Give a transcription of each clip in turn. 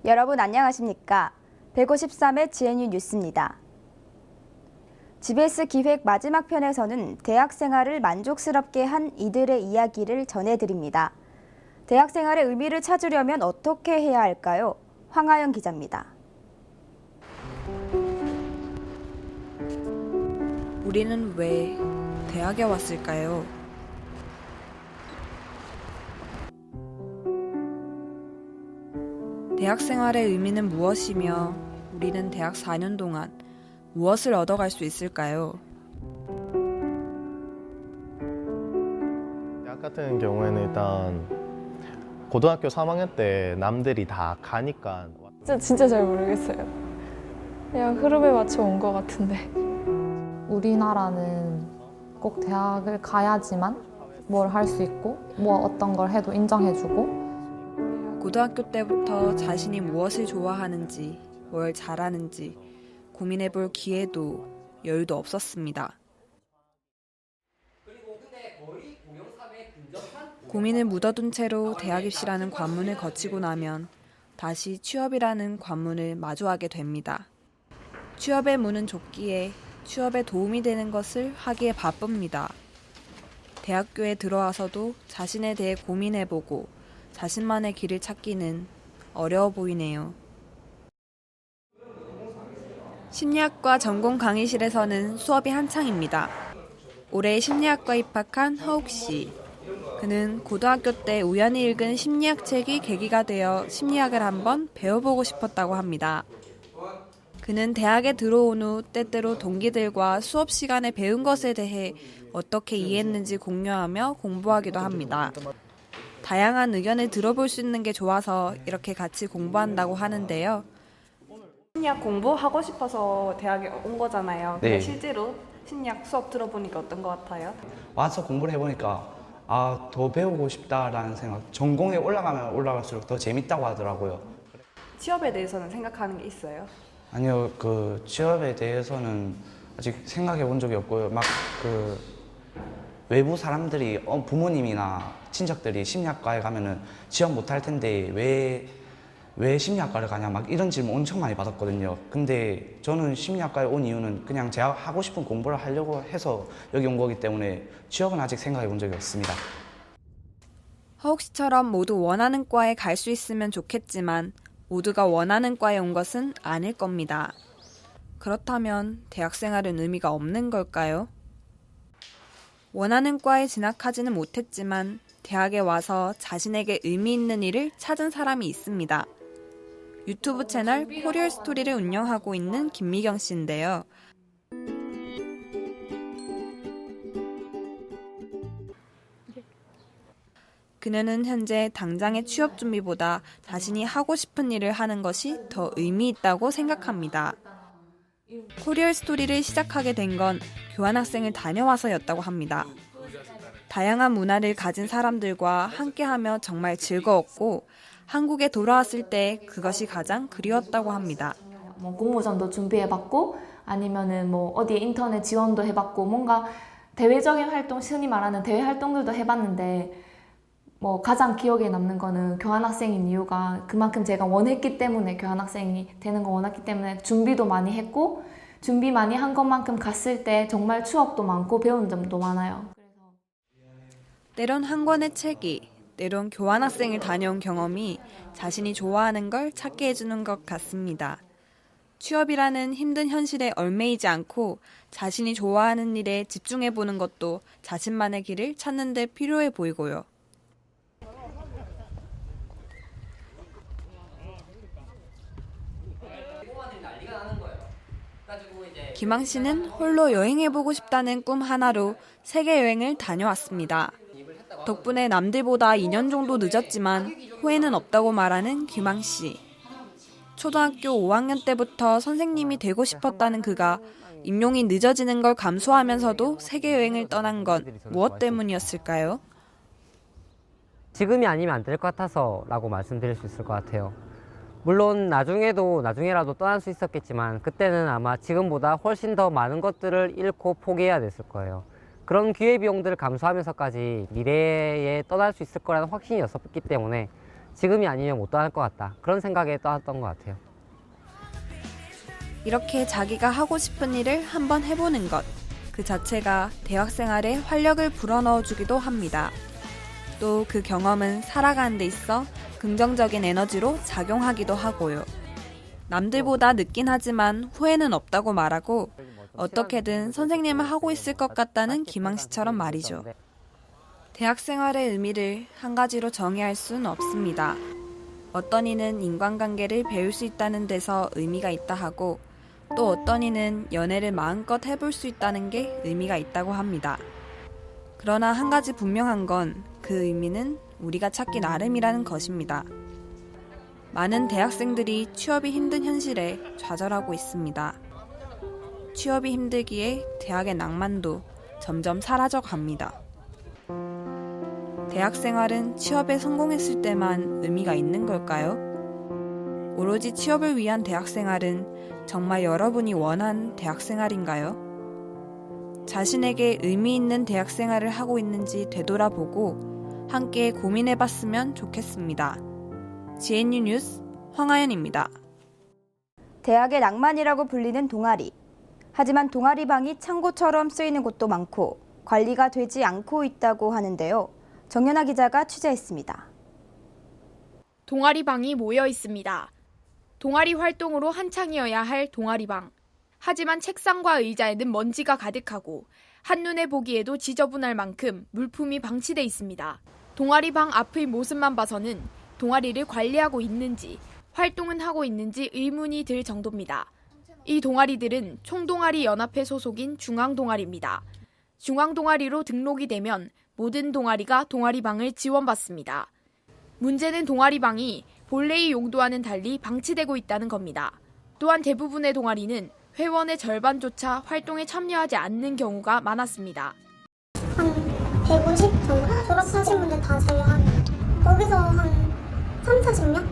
여러분 안녕하십니까? 153회 GNU 뉴스입니다. GBS 기획 마지막 편에서는 대학 생활을 만족스럽게 한 이들의 이야기를 전해드립니다. 대학 생활의 의미를 찾으려면 어떻게 해야 할까요? 황하영 기자입니다. 우리는 왜 대학에 왔을까요? 대학 생활의 의미는 무엇이며 우리는 대학 4년 동안 무엇을 얻어갈 수 있을까요? 대학 같은 경우에는 일단 고등학교 3학년 때 남들이 다 가니까 진짜 잘 모르겠어요. 그냥 흐름에 맞춰 온 것 같은데. 우리나라는 꼭 대학을 가야지만 뭘 할 수 있고 뭐 어떤 걸 해도 인정해주고 고등학교 때부터 자신이 무엇을 좋아하는지, 뭘 잘하는지 고민해볼 기회도 여유도 없었습니다. 고민을 묻어둔 채로 대학 입시라는 관문을 거치고 나면 다시 취업이라는 관문을 마주하게 됩니다. 취업의 문은 좁기에 취업에 도움이 되는 것을 하기에 바쁩니다. 대학교에 들어와서도 자신에 대해 고민해보고 자신만의 길을 찾기는 어려워 보이네요. 심리학과 전공 강의실에서는 수업이 한창입니다. 올해 심리학과 입학한 허욱 씨. 그는 고등학교 때 우연히 읽은 심리학 책이 계기가 되어 심리학을 한번 배워보고 싶었다고 합니다. 그는 대학에 들어온 후 때때로 동기들과 수업 시간에 배운 것에 대해 어떻게 이해했는지 공유하며 공부하기도 합니다. 다양한 의견을 들어볼 수 있는 게 좋아서 이렇게 같이 공부한다고 하는데요. 심리학 공부하고 싶어서 대학에 온 거잖아요. 네. 근데 실제로 심리학 수업 들어보니까 어떤 것 같아요? 와서 공부를 해보니까 더 배우고 싶다라는 생각. 전공에 올라가면 올라갈수록 더 재밌다고 하더라고요. 취업에 대해서는 생각하는 게 있어요? 아니요, 그 취업에 대해서는 아직 생각해 본 적이 없고요. 막 그 외부 사람들이 부모님이나 친척들이 심리학과에 가면은 지원 못할 텐데 왜 심리학과를 가냐 막 이런 질문 엄청 많이 받았거든요. 근데 저는 심리학과에 온 이유는 그냥 제가 하고 싶은 공부를 하려고 해서 여기 온 거기 때문에 취업은 아직 생각해 본 적이 없습니다. 허욱 씨처럼 모두 원하는 과에 갈 수 있으면 좋겠지만 모두가 원하는 과에 온 것은 아닐 겁니다. 그렇다면 대학 생활은 의미가 없는 걸까요? 원하는 과에 진학하지는 못했지만 대학에 와서 자신에게 의미 있는 일을 찾은 사람이 있습니다. 유튜브 채널 코리얼 스토리를 운영하고 있는 김미경 씨인데요. 그녀는 현재 당장의 취업 준비보다 자신이 하고 싶은 일을 하는 것이 더 의미 있다고 생각합니다. 코리얼 스토리를 시작하게 된 건 교환학생을 다녀와서였다고 합니다. 다양한 문화를 가진 사람들과 함께하며 정말 즐거웠고 한국에 돌아왔을 때 그것이 가장 그리웠다고 합니다. 뭐 공모전도 준비해봤고 아니면은 뭐 어디에 인터넷 지원도 해봤고 뭔가 대외적인 활동, 흔히 말하는 대외 활동들도 해봤는데 뭐 가장 기억에 남는 거는 교환학생인 이유가 그만큼 제가 원했기 때문에 교환학생이 되는 거 원했기 때문에 준비도 많이 했고 준비 많이 한 것만큼 갔을 때 정말 추억도 많고 배운 점도 많아요. 때론 한 권의 책이, 때론 교환학생을 다녀온 경험이 자신이 좋아하는 걸 찾게 해주는 것 같습니다. 취업이라는 힘든 현실에 얽매이지 않고 자신이 좋아하는 일에 집중해보는 것도 자신만의 길을 찾는 데 필요해 보이고요. 김항 씨는 홀로 여행해보고 싶다는 꿈 하나로 세계 여행을 다녀왔습니다. 덕분에 남들보다 2년 정도 늦었지만 후회는 없다고 말하는 김항 씨. 초등학교 5학년 때부터 선생님이 되고 싶었다는 그가 임용이 늦어지는 걸 감수하면서도 세계 여행을 떠난 건 무엇 때문이었을까요? 지금이 아니면 안 될 것 같아서 라고 말씀드릴 수 있을 것 같아요. 물론 나중에라도 떠날 수 있었겠지만 그때는 아마 지금보다 훨씬 더 많은 것들을 잃고 포기해야 됐을 거예요. 그런 기회비용들을 감수하면서까지 미래에 떠날 수 있을 거라는 확신이 없었기 때문에 지금이 아니면 못 떠날 것 같다. 그런 생각에 떠났던 것 같아요. 이렇게 자기가 하고 싶은 일을 한번 해보는 것, 그 자체가 대학 생활에 활력을 불어넣어주기도 합니다. 또 그 경험은 살아가는 데 있어 긍정적인 에너지로 작용하기도 하고요. 남들보다 늦긴 하지만 후회는 없다고 말하고 어떻게든 선생님을 하고 있을 것 같다는 김항 씨처럼 말이죠. 대학 생활의 의미를 한 가지로 정의할 수는 없습니다. 어떤 이는 인간관계를 배울 수 있다는 데서 의미가 있다 하고 또 어떤 이는 연애를 마음껏 해볼 수 있다는 게 의미가 있다고 합니다. 그러나 한 가지 분명한 건 그 의미는 우리가 찾기 나름이라는 것입니다. 많은 대학생들이 취업이 힘든 현실에 좌절하고 있습니다. 취업이 힘들기에 대학의 낭만도 점점 사라져 갑니다. 대학 생활은 취업에 성공했을 때만 의미가 있는 걸까요? 오로지 취업을 위한 대학 생활은 정말 여러분이 원한 대학 생활인가요? 자신에게 의미 있는 대학 생활을 하고 있는지 되돌아보고 함께 고민해봤으면 좋겠습니다. GNU 뉴스 황하연입니다. 대학의 낭만이라고 불리는 동아리. 하지만 동아리방이 창고처럼 쓰이는 곳도 많고 관리가 되지 않고 있다고 하는데요. 정연아 기자가 취재했습니다. 동아리방이 모여 있습니다. 동아리 활동으로 한창이어야 할 동아리방. 하지만 책상과 의자에는 먼지가 가득하고 한눈에 보기에도 지저분할 만큼 물품이 방치돼 있습니다. 동아리방 앞의 모습만 봐서는 동아리를 관리하고 있는지 활동은 하고 있는지 의문이 들 정도입니다. 이 동아리들은 총동아리 연합회 소속인 중앙동아리입니다. 중앙동아리로 등록이 되면 모든 동아리가 동아리방을 지원받습니다. 문제는 동아리방이 본래의 용도와는 달리 방치되고 있다는 겁니다. 또한 대부분의 동아리는 회원의 절반조차 활동에 참여하지 않는 경우가 많았습니다. 한 150 정도? 졸업하신 분들 다 자유하는 거기서 한 3, 40명?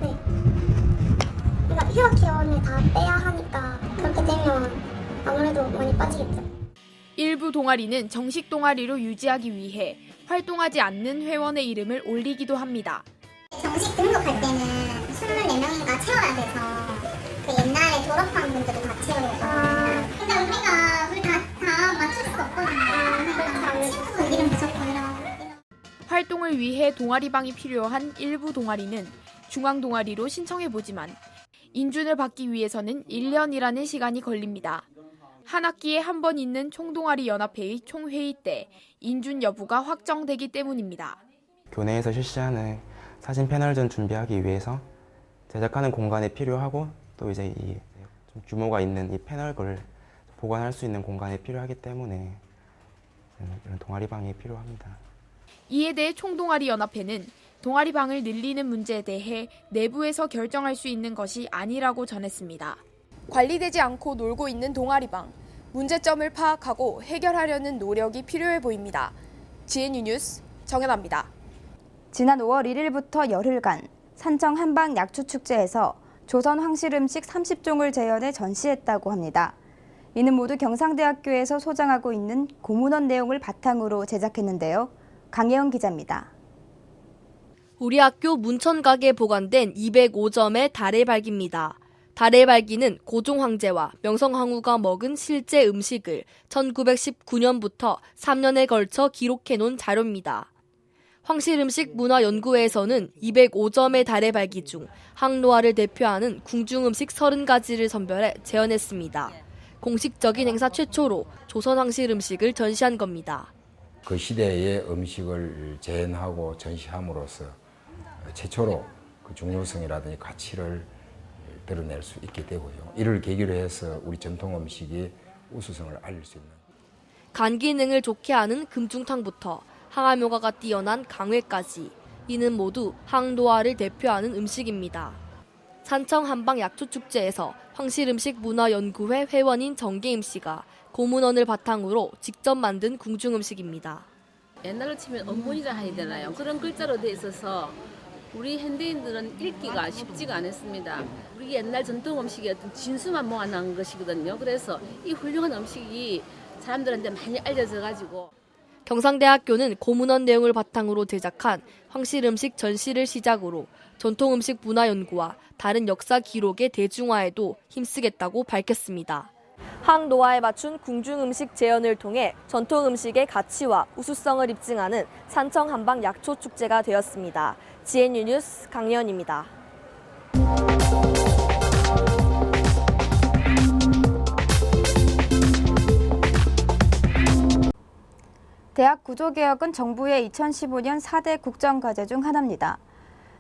네. 그러니까 휴학 기원을 다 빼야 하니까 그렇게 되면 아무래도 많이 빠지겠죠. 일부 동아리는 정식 동아리로 유지하기 위해 활동하지 않는 회원의 이름을 올리기도 합니다. 정식 등록할 때는 24명인가 채워야 돼서 그 옛날에 졸업한 분들을 다 채우고 근데 우리가 우리 다 맞출 수가 없거든요. 그러니까 친구 이름 무조건 이런 활동을 위해 동아리방이 필요한 일부 동아리는 중앙동아리로 신청해보지만 인준을 받기 위해서는 1년이라는 시간이 걸립니다. 한 학기에 한 번 있는 총동아리 연합회의 총회의 때 인준 여부가 확정되기 때문입니다. 교내에서 실시하는 사진 패널전 준비하기 위해서 제작하는 공간이 필요하고 또 이제 좀 규모가 있는 이 패널을 보관할 수 있는 공간이 필요하기 때문에 이런 동아리방이 필요합니다. 이에 대해 총동아리 연합회는 동아리방을 늘리는 문제에 대해 내부에서 결정할 수 있는 것이 아니라고 전했습니다. 관리되지 않고 놀고 있는 동아리방. 문제점을 파악하고 해결하려는 노력이 필요해 보입니다. GNU 뉴스 정연아입니다. 지난 5월 1일부터 열흘간 산청 한방 약초축제에서 조선 황실 음식 30종을 재현해 전시했다고 합니다. 이는 모두 경상대학교에서 소장하고 있는 고문원 내용을 바탕으로 제작했는데요. 강예원 기자입니다. 우리 학교 문천각에 보관된 205점의 다래발기입니다. 다래발기는 고종 황제와 명성 황후가 먹은 실제 음식을 1919년부터 3년에 걸쳐 기록해놓은 자료입니다. 황실음식문화연구회에서는 205점의 다래발기 중 항노화를 대표하는 궁중음식 30가지를 선별해 재현했습니다. 공식적인 행사 최초로 조선 황실음식을 전시한 겁니다. 그 시대의 음식을 재현하고 전시함으로써 최초로 그 중요성이라든지 가치를 드러낼 수 있게 되고요. 이를 계기로 해서 우리 전통 음식의 우수성을 알릴 수 있는. 간 기능을 좋게 하는 금중탕부터 항암효과가 뛰어난 강회까지 이는 모두 항노화를 대표하는 음식입니다. 산청 한방 약초축제에서 황실음식문화연구회 회원인 정계임 씨가 고문원을 바탕으로 직접 만든 궁중음식입니다. 옛날로 치면 언문이라 해야 되나요? 그런 글자로 돼 있어서 우리 현대인들은 읽기가 쉽지가 않았습니다. 우리 옛날 전통 음식의 어떤 진수만 모아놓은 것이거든요. 그래서 이 훌륭한 음식이 사람들한테 많이 알려져 가지고 경상대학교는 고문원 내용을 바탕으로 제작한 황실음식 전시를 시작으로 전통음식 문화 연구와 다른 역사 기록의 대중화에도 힘쓰겠다고 밝혔습니다. 항노화에 맞춘 궁중음식 재현을 통해 전통음식의 가치와 우수성을 입증하는 산청 한방 약초 축제가 되었습니다. GNU 뉴스 강연입니다. 대학 구조개혁은 정부의 2015년 4대 국정과제 중 하나입니다.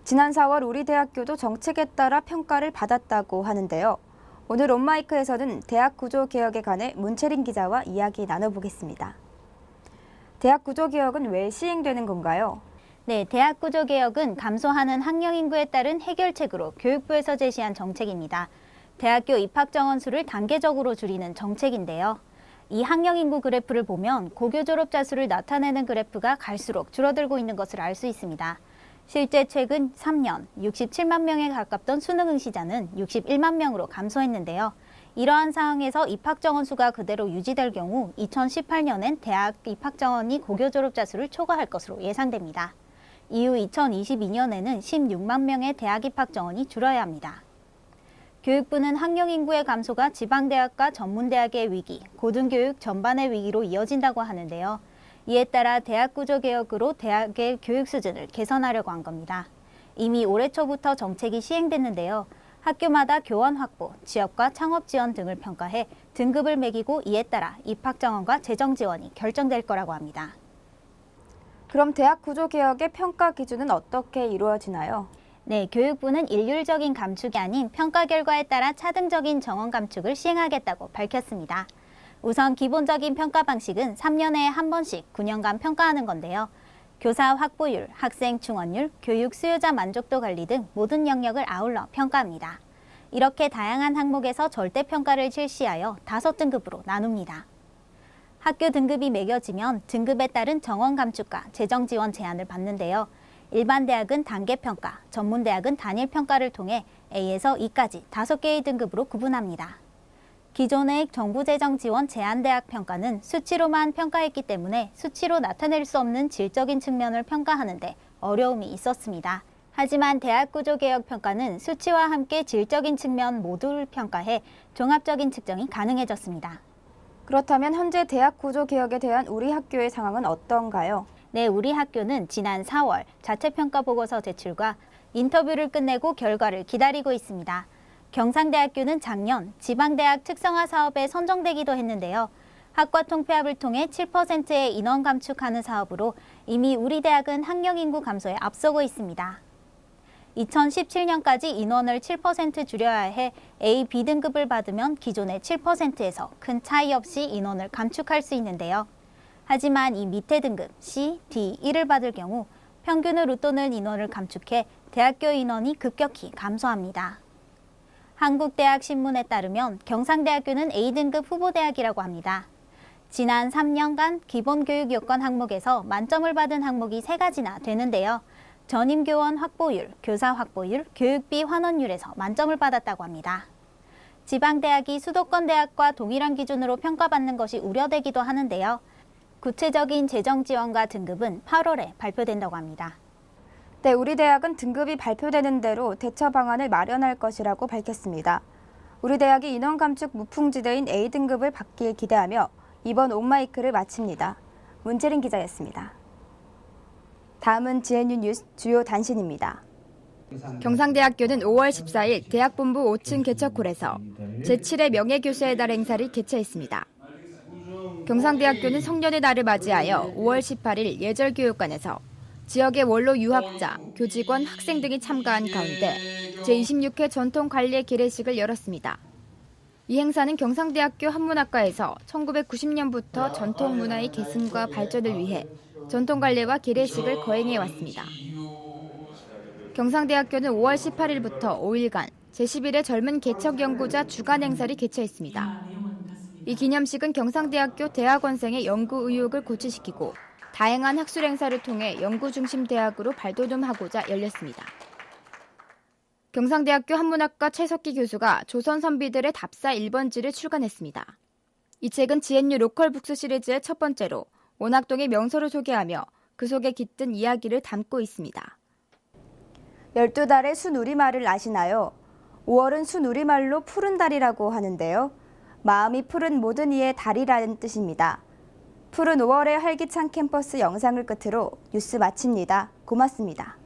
지난 4월 우리 대학교도 정책에 따라 평가를 받았다고 하는데요. 오늘 온마이크에서는 대학 구조개혁에 관해 문채린 기자와 이야기 나눠보겠습니다. 대학 구조개혁은 왜 시행되는 건가요? 네, 대학 구조개혁은 감소하는 학령 인구에 따른 해결책으로 교육부에서 제시한 정책입니다. 대학교 입학 정원 수를 단계적으로 줄이는 정책인데요. 이 학령 인구 그래프를 보면 고교 졸업자 수를 나타내는 그래프가 갈수록 줄어들고 있는 것을 알 수 있습니다. 실제 최근 3년 67만 명에 가깝던 수능 응시자는 61만 명으로 감소했는데요. 이러한 상황에서 입학 정원 수가 그대로 유지될 경우 2018년엔 대학 입학 정원이 고교 졸업자 수를 초과할 것으로 예상됩니다. 이후 2022년에는 16만 명의 대학 입학 정원이 줄어야 합니다. 교육부는 학령 인구의 감소가 지방대학과 전문대학의 위기, 고등교육 전반의 위기로 이어진다고 하는데요. 이에 따라 대학 구조 개혁으로 대학의 교육 수준을 개선하려고 한 겁니다. 이미 올해 초부터 정책이 시행됐는데요. 학교마다 교원 확보, 지역과 창업 지원 등을 평가해 등급을 매기고 이에 따라 입학 정원과 재정 지원이 결정될 거라고 합니다. 그럼 대학 구조 개혁의 평가 기준은 어떻게 이루어지나요? 네, 교육부는 일률적인 감축이 아닌 평가 결과에 따라 차등적인 정원 감축을 시행하겠다고 밝혔습니다. 우선 기본적인 평가 방식은 3년에 한 번씩 9년간 평가하는 건데요. 교사 확보율, 학생 충원율, 교육 수요자 만족도 관리 등 모든 영역을 아울러 평가합니다. 이렇게 다양한 항목에서 절대평가를 실시하여 5등급으로 나눕니다. 학교 등급이 매겨지면 등급에 따른 정원 감축과 재정 지원 제한을 받는데요. 일반 대학은 단계평가, 전문대학은 단일평가를 통해 A에서 E까지 5개의 등급으로 구분합니다. 기존의 정부 재정 지원 제한대학 평가는 수치로만 평가했기 때문에 수치로 나타낼 수 없는 질적인 측면을 평가하는 데 어려움이 있었습니다. 하지만 대학 구조 개혁 평가는 수치와 함께 질적인 측면 모두를 평가해 종합적인 측정이 가능해졌습니다. 그렇다면 현재 대학 구조 개혁에 대한 우리 학교의 상황은 어떤가요? 네, 우리 학교는 지난 4월 자체평가 보고서 제출과 인터뷰를 끝내고 결과를 기다리고 있습니다. 경상대학교는 작년 지방대학 특성화 사업에 선정되기도 했는데요. 학과 통폐합을 통해 7%의 인원 감축하는 사업으로 이미 우리 대학은 학령 인구 감소에 앞서고 있습니다. 2017년까지 인원을 7% 줄여야 해 A, B등급을 받으면 기존의 7%에서 큰 차이 없이 인원을 감축할 수 있는데요. 하지만 이 밑에 등급 C, D, E를 받을 경우 평균으로 또는 인원을 감축해 대학교 인원이 급격히 감소합니다. 한국대학신문에 따르면 경상대학교는 A등급 후보대학이라고 합니다. 지난 3년간 기본교육 요건 항목에서 만점을 받은 항목이 3가지나 되는데요. 전임교원 확보율, 교사 확보율, 교육비 환원율에서 만점을 받았다고 합니다. 지방대학이 수도권 대학과 동일한 기준으로 평가받는 것이 우려되기도 하는데요. 구체적인 재정 지원과 등급은 8월에 발표된다고 합니다. 네, 우리 대학은 등급이 발표되는 대로 대처 방안을 마련할 것이라고 밝혔습니다. 우리 대학이 인원 감축 무풍지대인 A등급을 받길 기대하며 이번 온마이크를 마칩니다. 문채린 기자였습니다. 다음은 GNU 뉴스 주요 단신입니다. 경상대학교는 5월 14일 대학본부 5층 개척홀에서 제7회 명예교수의 달 행사를 개최했습니다. 경상대학교는 성년의 날을 맞이하여 5월 18일 예절교육관에서 지역의 원로 유학자, 교직원, 학생 등이 참가한 가운데 제26회 전통관리의 기례식을 열었습니다. 이 행사는 경상대학교 한문학과에서 1990년부터 전통문화의 계승과 발전을 위해 전통관리와 기례식을 거행해왔습니다. 경상대학교는 5월 18일부터 5일간 제11회 젊은 개척연구자 주간 행사를 개최했습니다. 이 기념식은 경상대학교 대학원생의 연구 의욕을 고취시키고 다양한 학술 행사를 통해 연구 중심 대학으로 발돋움하고자 열렸습니다. 경상대학교 한문학과 최석기 교수가 조선 선비들의 답사 1번지를 출간했습니다. 이 책은 GNU 로컬북스 시리즈의 첫 번째로 원학동의 명소를 소개하며 그 속에 깃든 이야기를 담고 있습니다. 12달의 순우리말을 아시나요? 5월은 순우리말로 푸른 달이라고 하는데요. 마음이 푸른 모든 이의 달이라는 뜻입니다. 푸른 5월의 활기찬 캠퍼스 영상을 끝으로 뉴스 마칩니다. 고맙습니다.